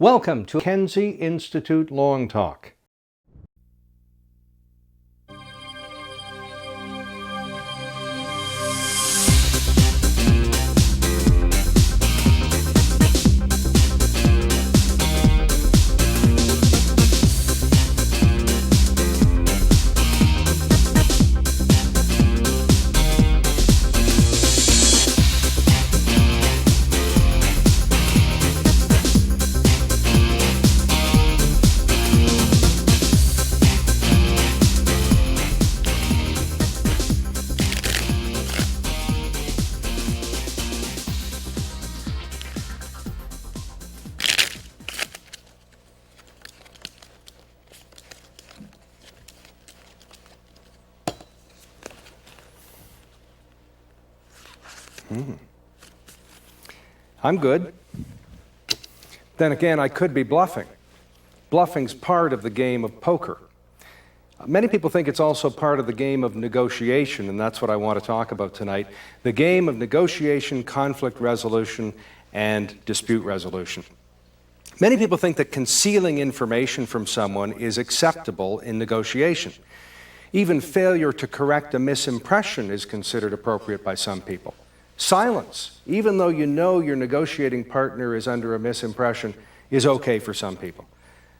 Welcome to Mackenzie Institute Long Talk. I'm good. Then again, I could be bluffing. Bluffing's part of the game of poker. Many people think it's also part of the game of negotiation, and that's what I want to talk about tonight. The game of negotiation, conflict resolution, and dispute resolution. Many people think that concealing information from someone is acceptable in negotiation. Even failure to correct a misimpression is considered appropriate by some people. Silence, even though you know your negotiating partner is under a misimpression, is okay for some people.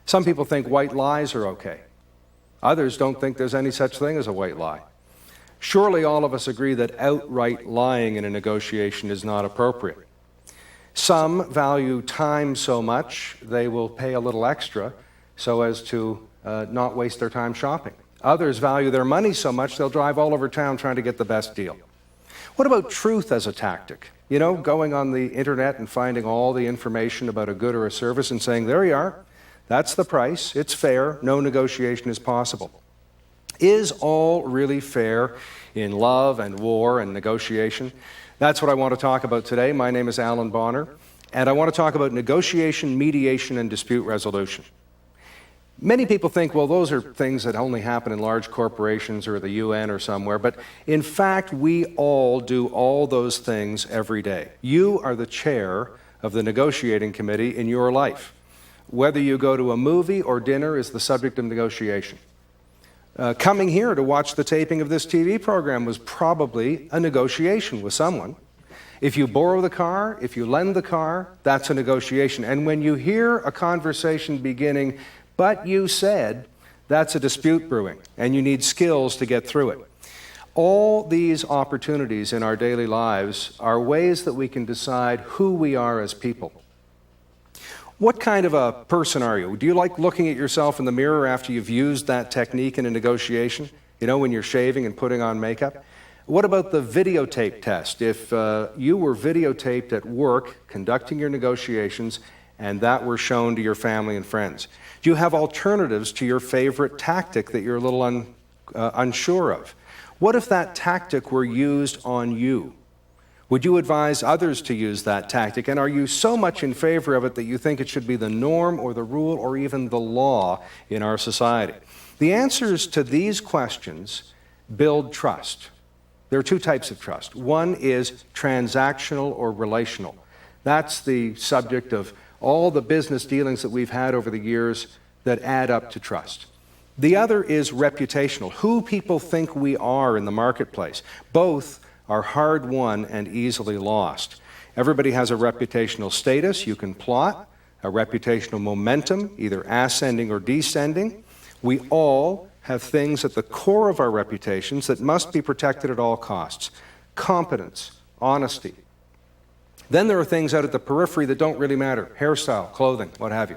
Some people think white lies are okay. Others don't think there's any such thing as a white lie. Surely all of us agree that outright lying in a negotiation is not appropriate. Some value time so much they will pay a little extra so as to not waste their time shopping. Others value their money so much they'll drive all over town trying to get the best deal. What about truth as a tactic? You know, going on the internet and finding all the information about a good or a service and saying, there you are, that's the price, it's fair, no negotiation is possible. Is all really fair in love and war and negotiation? That's what I want to talk about today. My name is Allan Bonner, and I want to talk about negotiation, mediation, and dispute resolution. Many people think, well, those are things that only happen in large corporations or the UN or somewhere, but in fact, we all do all those things every day. You are the chair of the negotiating committee in your life. Whether you go to a movie or dinner is the subject of negotiation. Coming here to watch the taping of this TV program was probably a negotiation with someone. If you borrow the car, if you lend the car, that's a negotiation. And when you hear a conversation beginning, but you said, that's a dispute brewing, and you need skills to get through it. All these opportunities in our daily lives are ways that we can decide who we are as people. What kind of a person are you? Do you like looking at yourself in the mirror after you've used that technique in a negotiation? You know, when you're shaving and putting on makeup? What about the videotape test? If you were videotaped at work conducting your negotiations and that were shown to your family and friends, do you have alternatives to your favorite tactic that you're a little unsure of? What if that tactic were used on you? Would you advise others to use that tactic? And are you so much in favor of it that you think it should be the norm or the rule or even the law in our society? The answers to these questions build trust. There are two types of trust. One is transactional or relational. That's the subject of all the business dealings that we've had over the years that add up to trust. The other is reputational, who people think we are in the marketplace. Both are hard-won and easily lost. Everybody has a reputational status you can plot, a reputational momentum, either ascending or descending. We all have things at the core of our reputations that must be protected at all costs. Competence, honesty. Then there are things out at the periphery that don't really matter. Hairstyle, clothing, what have you.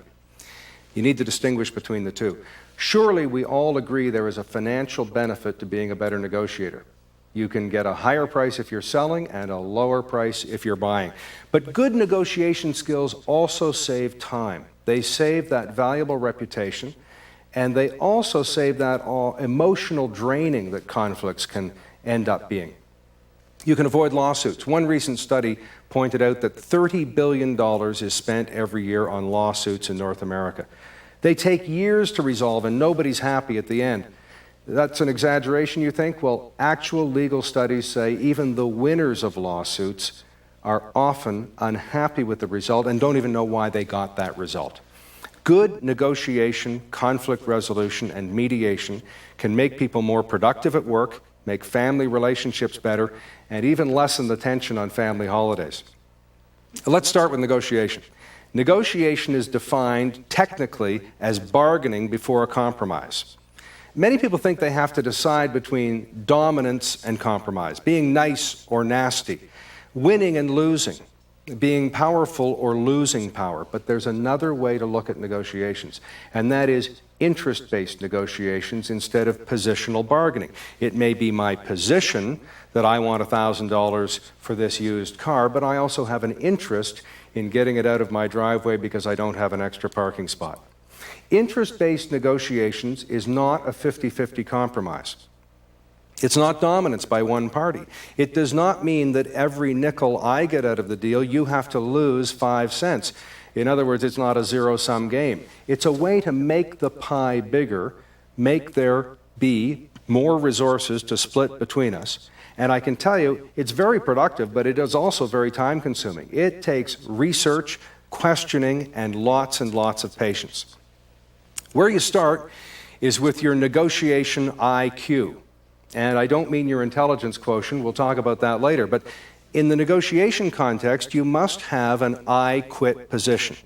You need to distinguish between the two. Surely we all agree there is a financial benefit to being a better negotiator. You can get a higher price if you're selling and a lower price if you're buying. But good negotiation skills also save time. They save that valuable reputation, and they also save that emotional draining that conflicts can end up being. You can avoid lawsuits. One recent study pointed out that $30 billion is spent every year on lawsuits in North America. They take years to resolve, and nobody's happy at the end. That's an exaggeration, you think? Well, actual legal studies say even the winners of lawsuits are often unhappy with the result and don't even know why they got that result. Good negotiation, conflict resolution, and mediation can make people more productive at work, make family relationships better, and even lessen the tension on family holidays. Let's start with negotiation. Negotiation is defined technically as bargaining before a compromise. Many people think they have to decide between dominance and compromise, being nice or nasty, winning and losing, being powerful or losing power. But there's another way to look at negotiations, and that is interest-based negotiations instead of positional bargaining. It may be my position that I want $1,000 for this used car, but I also have an interest in getting it out of my driveway because I don't have an extra parking spot. Interest-based negotiations is not a 50-50 compromise. It's not dominance by one party. It does not mean that every nickel I get out of the deal, you have to lose 5 cents. In other words, it's not a zero-sum game. It's a way to make the pie bigger, make there be more resources to split between us. And I can tell you, it's very productive, but it is also very time-consuming. It takes research, questioning, and lots of patience. Where you start is with your negotiation IQ. And I don't mean your intelligence quotient, we'll talk about that later, but in the negotiation context, you must have an I quit position.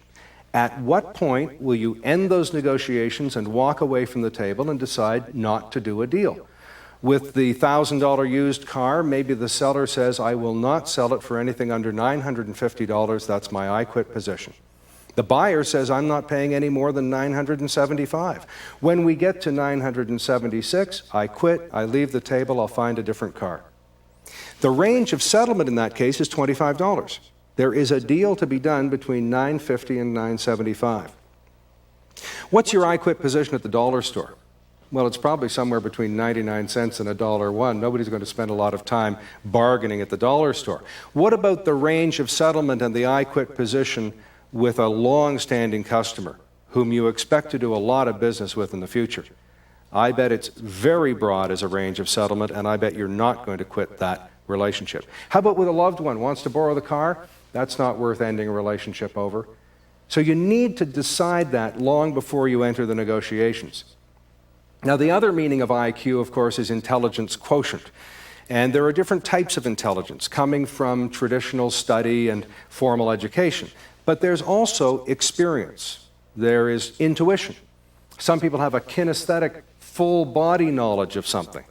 At what point will you end those negotiations and walk away from the table and decide not to do a deal? With the $1,000 used car, maybe the seller says, I will not sell it for anything under $950, that's my I quit position. The buyer says, I'm not paying any more than $975. When we get to $976, I quit, I leave the table, I'll find a different car. The range of settlement in that case is $25. There is a deal to be done between $950 and $975. What's your I quit position at the dollar store? Well, it's probably somewhere between 99 cents and $1.01. Nobody's going to spend a lot of time bargaining at the dollar store. What about the range of settlement and the I quit position with a long-standing customer whom you expect to do a lot of business with in the future? I bet it's very broad as a range of settlement, and I bet you're not going to quit that relationship. How about with a loved one wants to borrow the car? That's not worth ending a relationship over. So you need to decide that long before you enter the negotiations. Now, the other meaning of IQ, of course, is intelligence quotient. And there are different types of intelligence coming from traditional study and formal education. But there's also experience. There is intuition. Some people have a kinesthetic, full body knowledge of something.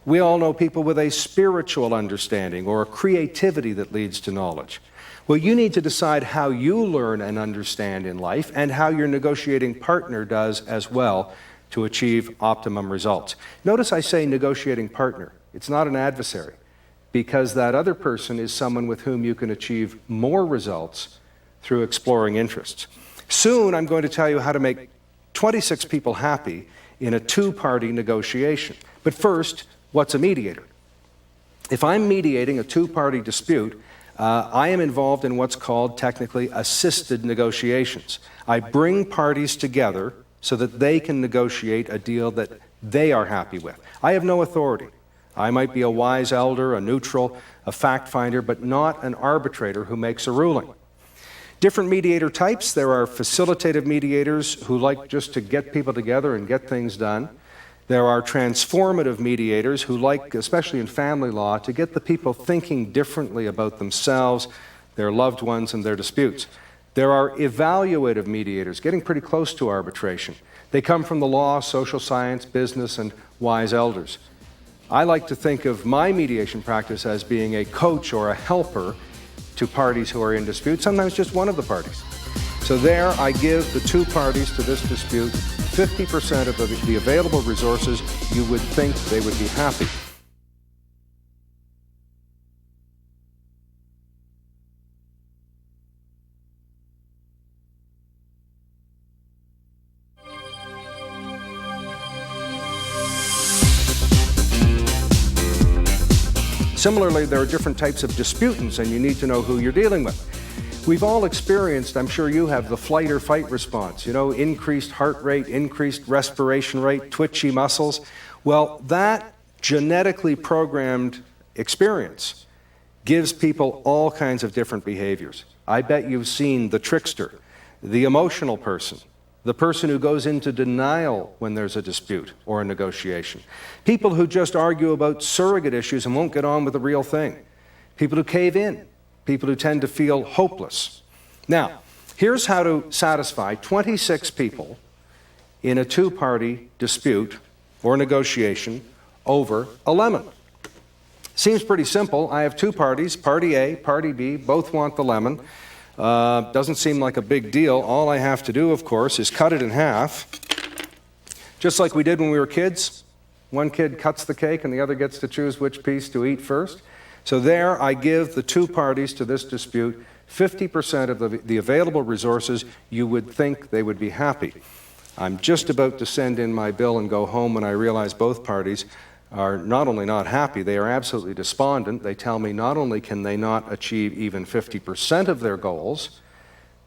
We all know people with a spiritual understanding or a creativity that leads to knowledge. Well, you need to decide how you learn and understand in life and how your negotiating partner does as well to achieve optimum results. Notice I say negotiating partner. It's not an adversary, because that other person is someone with whom you can achieve more results through exploring interests. Soon I'm going to tell you how to make 26 people happy in a two-party negotiation. But first, what's a mediator? If I'm mediating a two-party dispute, I am involved in what's called technically assisted negotiations. I bring parties together so that they can negotiate a deal that they are happy with. I have no authority. I might be a wise elder, a neutral, a fact finder, but not an arbitrator who makes a ruling. Different mediator types. There are facilitative mediators who like just to get people together and get things done. There are transformative mediators who like, especially in family law, to get the people thinking differently about themselves, their loved ones, and their disputes. There are evaluative mediators, getting pretty close to arbitration. They come from the law, social science, business, and wise elders. I like to think of my mediation practice as being a coach or a helper to parties who are in dispute, sometimes just one of the parties. So there I give the two parties to this dispute 50% of the available resources. You would think they would be happy. Similarly, there are different types of disputants, and you need to know who you're dealing with. We've all experienced, I'm sure you have, the flight or fight response. You know, increased heart rate, increased respiration rate, twitchy muscles. Well, that genetically programmed experience gives people all kinds of different behaviors. I bet you've seen the trickster, the emotional person, the person who goes into denial when there's a dispute or a negotiation, people who just argue about surrogate issues and won't get on with the real thing, people who cave in, people who tend to feel hopeless. Now, here's how to satisfy 26 people in a two-party dispute or negotiation over a lemon. Seems pretty simple. I have two parties, party A, party B, both want the lemon. Doesn't seem like a big deal. All I have to do, of course, is cut it in half, just like we did when we were kids. One kid cuts the cake and the other gets to choose which piece to eat first. So there I give the two parties to this dispute 50% of the available resources. You would think they would be happy. I'm just about to send in my bill and go home when I realize both parties are not only not happy, they are absolutely despondent. They tell me not only can they not achieve even 50% of their goals,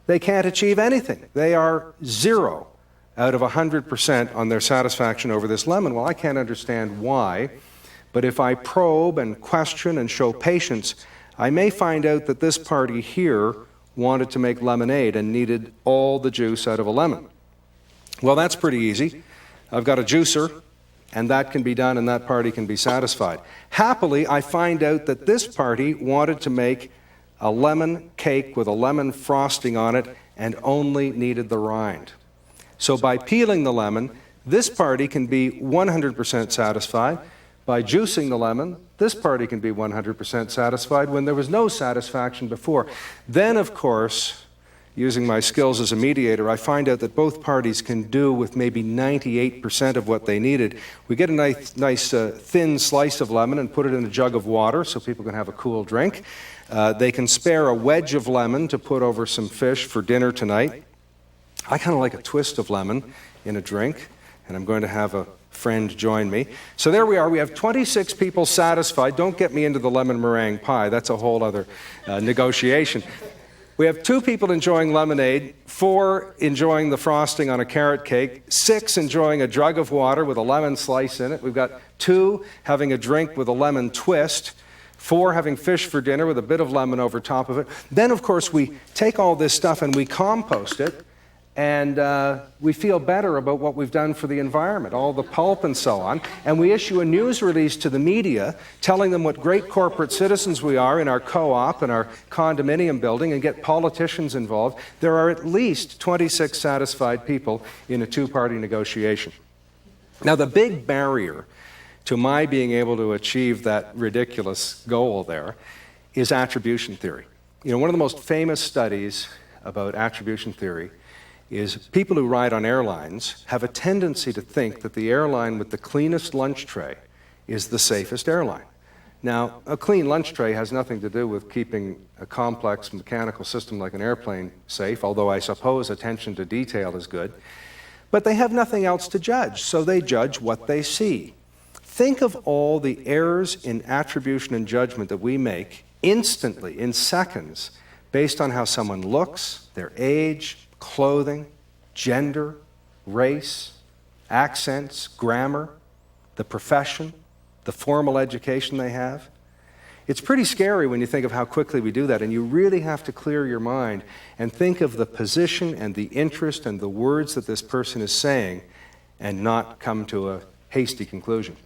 they can't achieve anything. They are 0 out of 100% on their satisfaction over this lemon. Well, I can't understand why, but if I probe and question and show patience, I may find out that this party here wanted to make lemonade and needed all the juice out of a lemon. Well, that's pretty easy. I've got a juicer, and that can be done, and that party can be satisfied. Happily, I find out that this party wanted to make a lemon cake with a lemon frosting on it and only needed the rind. So by peeling the lemon, this party can be 100% satisfied. By juicing the lemon, this party can be 100% satisfied when there was no satisfaction before. Then, of course, using my skills as a mediator, I find out that both parties can do with maybe 98% of what they needed. We get a nice thin slice of lemon and put it in a jug of water so people can have a cool drink. They can spare a wedge of lemon to put over some fish for dinner tonight. I kind of like a twist of lemon in a drink, and I'm going to have a friend join me. So there we are. We have 26 people satisfied. Don't get me into the lemon meringue pie. That's a whole other negotiation. We have 2 people enjoying lemonade, 4 enjoying the frosting on a carrot cake, 6 enjoying a jug of water with a lemon slice in it. We've got 2 having a drink with a lemon twist, 4 having fish for dinner with a bit of lemon over top of it. Then, of course, we take all this stuff and we compost it, and we feel better about what we've done for the environment, all the pulp and so on. And we issue a news release to the media telling them what great corporate citizens we are in our co-op and our condominium building, and get politicians involved. There are at least 26 satisfied people in a two-party negotiation. Now, the big barrier to my being able to achieve that ridiculous goal there is attribution theory. You know, one of the most famous studies about attribution theory is people who ride on airlines have a tendency to think that the airline with the cleanest lunch tray is the safest airline. Now, a clean lunch tray has nothing to do with keeping a complex mechanical system like an airplane safe, although I suppose attention to detail is good. But they have nothing else to judge, so they judge what they see. Think of all the errors in attribution and judgment that we make instantly, in seconds, based on how someone looks, their age, clothing, gender, race, accents, grammar, the profession, the formal education they have. It's pretty scary when you think of how quickly we do that, and you really have to clear your mind and think of the position and the interest and the words that this person is saying and not come to a hasty conclusion.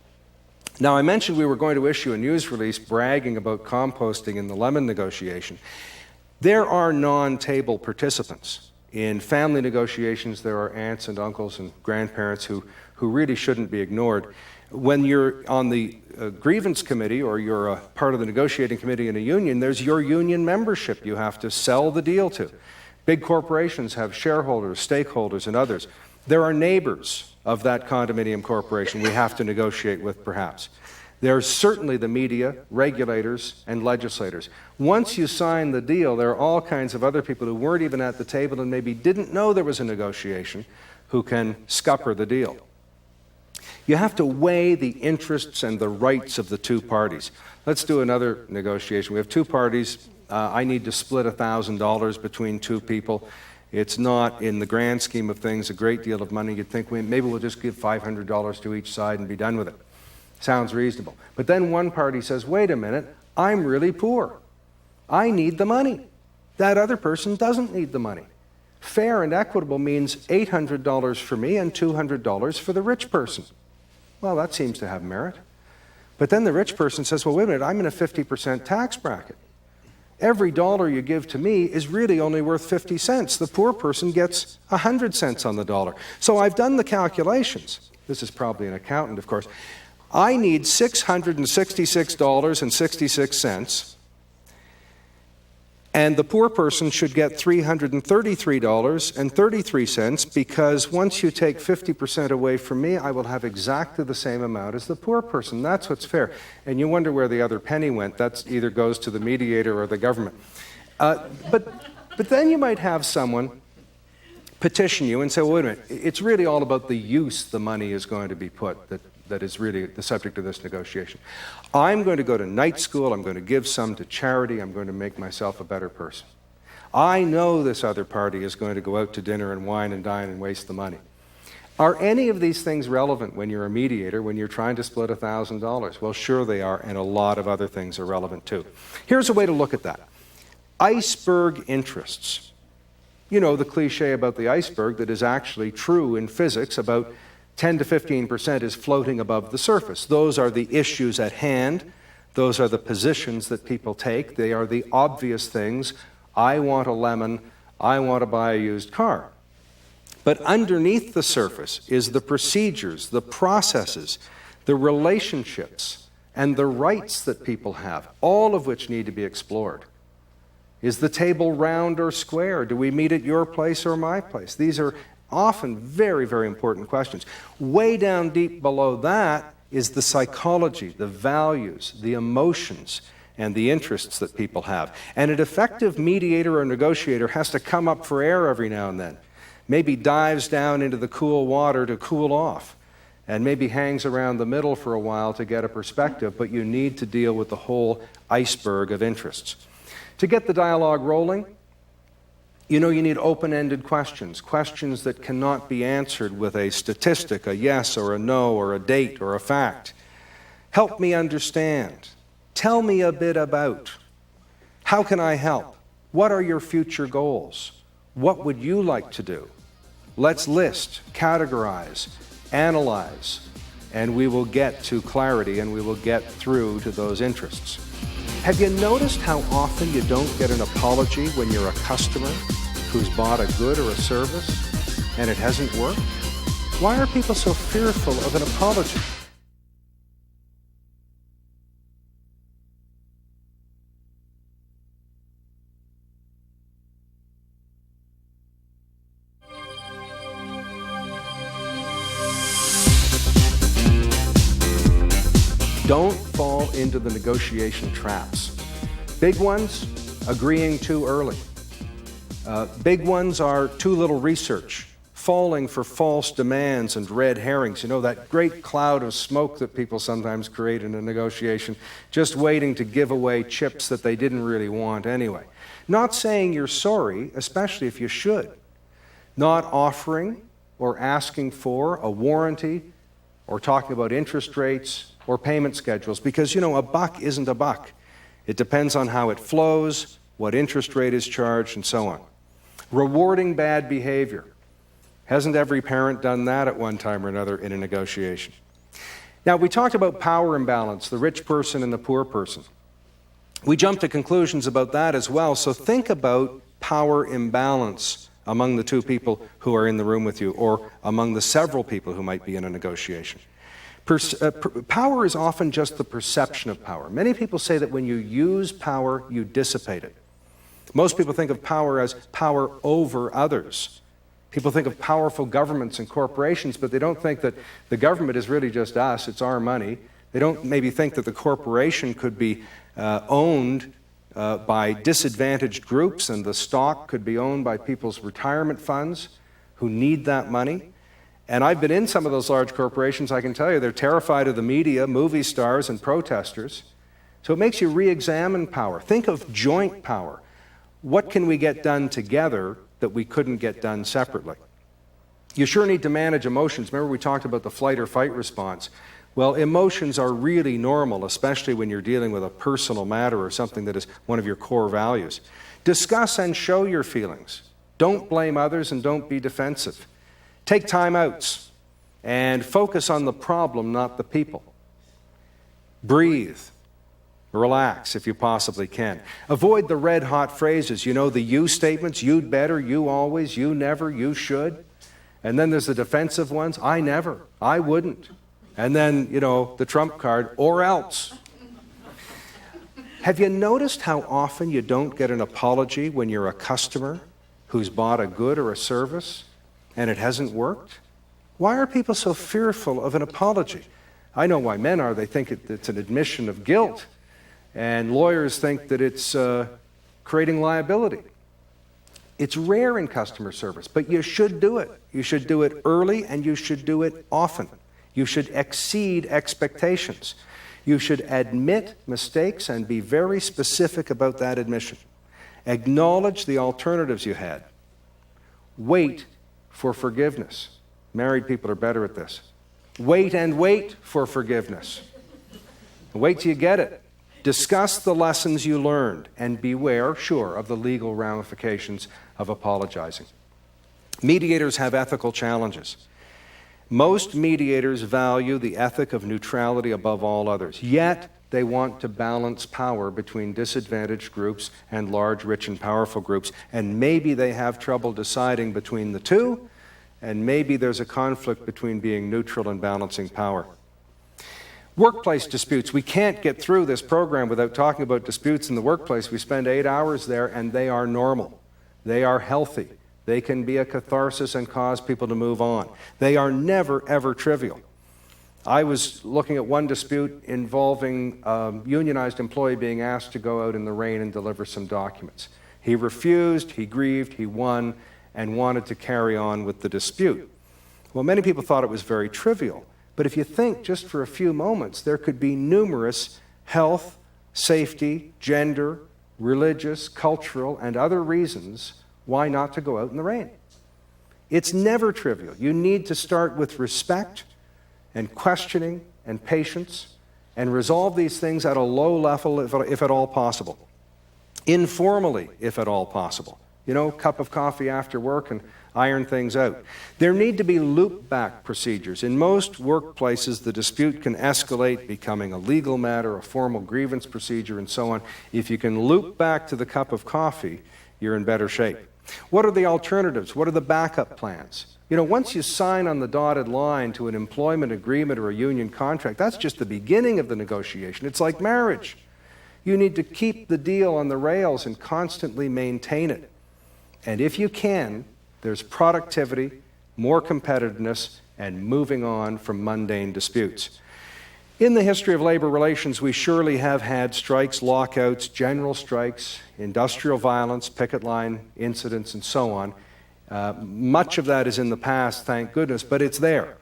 Now, I mentioned we were going to issue a news release bragging about composting in the lemon negotiation. There are non-table participants. In family negotiations, there are aunts and uncles and grandparents who really shouldn't be ignored. When you're on the grievance committee or you're a part of the negotiating committee in a union, there's your union membership you have to sell the deal to. Big corporations have shareholders, stakeholders, and others. There are neighbors of that condominium corporation we have to negotiate with, perhaps. There's certainly the media, regulators, and legislators. Once you sign the deal, there are all kinds of other people who weren't even at the table and maybe didn't know there was a negotiation who can scupper the deal. You have to weigh the interests and the rights of the two parties. Let's do another negotiation. We have two parties. I need to split $1,000 between two people. It's not, in the grand scheme of things, a great deal of money. You'd think maybe we'll just give $500 to each side and be done with it. Sounds reasonable. But then one party says, wait a minute, I'm really poor. I need the money. That other person doesn't need the money. Fair and equitable means $800 for me and $200 for the rich person. Well, that seems to have merit. But then the rich person says, well, wait a minute, I'm in a 50% tax bracket. Every dollar you give to me is really only worth 50 cents. The poor person gets 100 cents on the dollar. So I've done the calculations. This is probably an accountant, of course. I need $666.66, and the poor person should get $333.33, because once you take 50% away from me, I will have exactly the same amount as the poor person. That's what's fair. And you wonder where the other penny went. That either goes to the mediator or the government. But then you might have someone petition you and say, well, wait a minute, it's really all about the use the money is going to be put that is really the subject of this negotiation. I'm going to go to night school, I'm going to give some to charity, I'm going to make myself a better person. I know this other party is going to go out to dinner and wine and dine and waste the money. Are any of these things relevant when you're a mediator, when you're trying to split $1,000? Well, sure they are, and a lot of other things are relevant too. Here's a way to look at that. Iceberg interests. You know the cliche about the iceberg that is actually true in physics. About 10 to 15% is floating above the surface. Those are the issues at hand. Those are the positions that people take. They are the obvious things. I want a lemon. I want to buy a used car. But underneath the surface is the procedures, the processes, the relationships, and the rights that people have, all of which need to be explored. Is the table round or square? Do we meet at your place or my place? These are often very, very important questions. Way down deep below that is the psychology, the values, the emotions, and the interests that people have. And an effective mediator or negotiator has to come up for air every now and then. Maybe dives down into the cool water to cool off, and maybe hangs around the middle for a while to get a perspective, but you need to deal with the whole iceberg of interests. To get the dialogue rolling, you know you need open-ended questions, questions that cannot be answered with a statistic, a yes or a no or a date or a fact. Help me understand. Tell me a bit about. How can I help? What are your future goals? What would you like to do? Let's list, categorize, analyze, and we will get to clarity and we will get through to those interests. Have you noticed how often you don't get an apology when you're a customer who's bought a good or a service and it hasn't worked? Why are people so fearful of an apology? Don't fall into the negotiation traps. Big ones, agreeing too early. Big ones are too little research, falling for false demands and red herrings. You know, that great cloud of smoke that people sometimes create in a negotiation, just waiting to give away chips that they didn't really want anyway. Not saying you're sorry, especially if you should. Not offering or asking for a warranty or talking about interest rates or payment schedules, because, you know, a buck isn't a buck. It depends on how it flows, what interest rate is charged, and so on. Rewarding bad behavior. Hasn't every parent done that at one time or another in a negotiation? Now, we talked about power imbalance, the rich person and the poor person. We jumped to conclusions about that as well, so think about power imbalance among the two people who are in the room with you, or among the several people who might be in a negotiation. Power is often just the perception of power. Many people say that when you use power, you dissipate it. Most people think of power as power over others. People think of powerful governments and corporations, but they don't think that the government is really just us, it's our money. They don't maybe think that the corporation could be owned by disadvantaged groups, and the stock could be owned by people's retirement funds who need that money. And I've been in some of those large corporations. I can tell you they're terrified of the media, movie stars, and protesters. So it makes you re-examine power. Think of joint power. What can we get done together that we couldn't get done separately? You sure need to manage emotions. Remember we talked about the flight or fight response. Well, emotions are really normal, especially when you're dealing with a personal matter or something that is one of your core values. Discuss and show your feelings. Don't blame others and don't be defensive. Take timeouts and focus on the problem, not the people. Breathe. Relax if you possibly can. Avoid the red-hot phrases, the you statements, you'd better, you always, you never, you should. And then there's the defensive ones, I never, I wouldn't. And then, the trump card, or else. Have you noticed how often you don't get an apology when you're a customer who's bought a good or a service and it hasn't worked? Why are people so fearful of an apology? I know why men are. They think it's an admission of guilt. And lawyers think that it's creating liability. It's rare in customer service, but you should do it. You should do it early and you should do it often. You should exceed expectations. You should admit mistakes and be very specific about that admission. Acknowledge the alternatives you had. Wait for forgiveness. Married people are better at this. Wait and wait for forgiveness. Wait till you get it. Discuss the lessons you learned and beware, sure, of the legal ramifications of apologizing. Mediators have ethical challenges. Most mediators value the ethic of neutrality above all others, yet they want to balance power between disadvantaged groups and large, rich, and powerful groups, and maybe they have trouble deciding between the two, and maybe there's a conflict between being neutral and balancing power. Workplace disputes. We can't get through this program without talking about disputes in the workplace. We spend 8 hours there, and they are normal. They are healthy. They can be a catharsis and cause people to move on. They are never, ever trivial. I was looking at one dispute involving a unionized employee being asked to go out in the rain and deliver some documents. He refused, he grieved, he won, and wanted to carry on with the dispute. Well, many people thought it was very trivial. But if you think just for a few moments, there could be numerous health, safety, gender, religious, cultural, and other reasons why not to go out in the rain. It's never trivial. You need to start with respect and questioning and patience and resolve these things at a low level if at all possible. Informally, if at all possible. Cup of coffee after work and iron things out. There need to be loop-back procedures. In most workplaces, the dispute can escalate, becoming a legal matter, a formal grievance procedure, and so on. If you can loop back to the cup of coffee, you're in better shape. What are the alternatives? What are the backup plans? Once you sign on the dotted line to an employment agreement or a union contract, that's just the beginning of the negotiation. It's like marriage. You need to keep the deal on the rails and constantly maintain it. And if you can, there's productivity, more competitiveness, and moving on from mundane disputes. In the history of labor relations, we surely have had strikes, lockouts, general strikes, industrial violence, picket line incidents, and so on. Much of that is in the past, thank goodness, but it's there.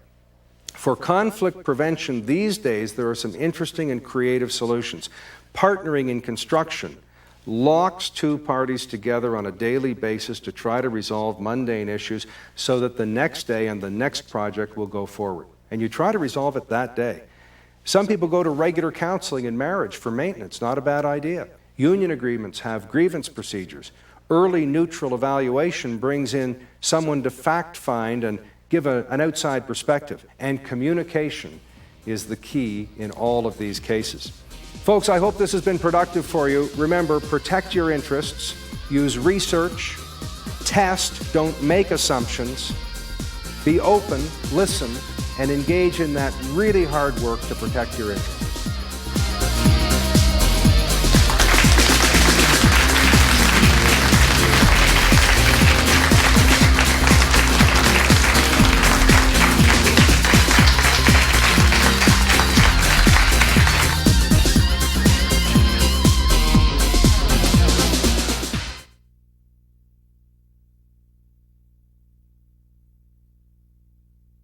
For conflict prevention these days, there are some interesting and creative solutions. Partnering in construction locks two parties together on a daily basis to try to resolve mundane issues so that the next day and the next project will go forward. And you try to resolve it that day. Some people go to regular counseling in marriage for maintenance. Not a bad idea. Union agreements have grievance procedures. Early neutral evaluation brings in someone to fact-find and give an outside perspective. And communication is the key in all of these cases. Folks, I hope this has been productive for you. Remember, protect your interests. Use research. Test. Don't make assumptions. Be open. Listen. And engage in that really hard work to protect your interests.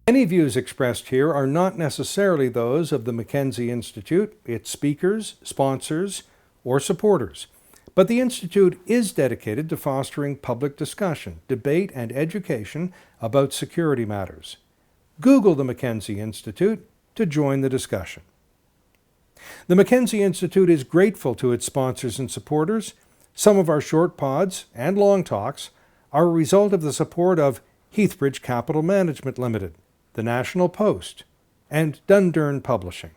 Any views expressed here are not necessarily those of the Mackenzie Institute, its speakers, sponsors, or supporters. But the Institute is dedicated to fostering public discussion, debate, and education about security matters. Google the Mackenzie Institute to join the discussion. The Mackenzie Institute is grateful to its sponsors and supporters. Some of our short pods and long talks are a result of the support of Heathbridge Capital Management Limited, the National Post, and Dundurn Publishing.